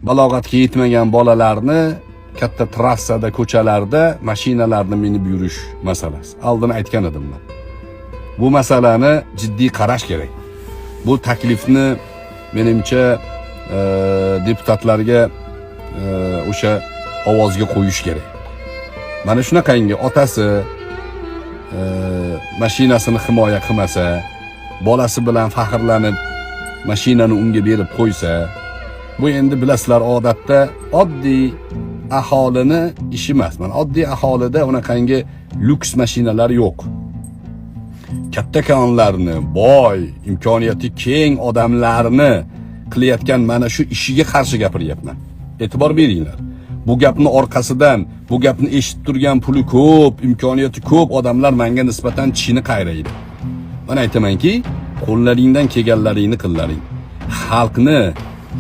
balog'atga yetmagan bolalarni katta trassada, ko'chalarda mashinalarni minib yurish masalasi. Oldin aytgan edim men. Bu masalani jiddiy qarash kerak. Bu taklifni menimcha deputatlarga o'sha ovozga qo'yish kerak. Mana shunaqangi otasi mashinasini himoya qilmasa, bolasi bilan faxrlanib mashinani unga berib qo'ysa, bu endi bilasizlar, odatda oddiy aholini ishi emas. Mana oddiy aholida unaqangi lyuks mashinalar yo'q. Kattakonlarni, boy, imkoniyati keng odamlarni qilayotgan mana shu ishiga qarshi gapiryapman. E'tibor beringlar. Bu gapni orqasidan, bu gapni eshitib turgan puli ko'p, imkoniyati ko'p odamlar menga nisbatan tishini qayraydi. Men aytamanki, qo'llaringdan kelganlaringni qillaring. Xalqni,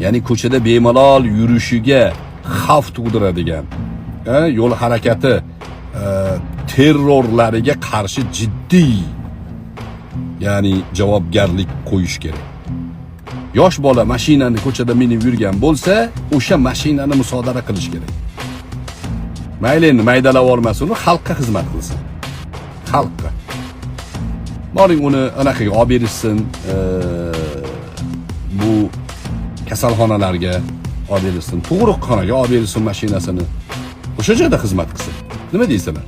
ya'ni ko'chada bemalol yurishiga xavf tug'diradigan, yo'l harakati terrorlariga qarshi jiddiy, ya'ni javobgarlik qo'yish kerak. Yosh bola mashinani ko'chada minib yurgan bo'lsa, o'sha mashinani musodara qilish kerak. Mayli endi maydalab olmasin, xalqqa xizmat qilsin. Xalqqa. Boring uni anaqaga olib berishsin, bu kasalxonalarga olib berishsin, tug'ruqxonaga olib berishsin mashinasini. O'sha joyda xizmat qilsin. Nima deysizlar?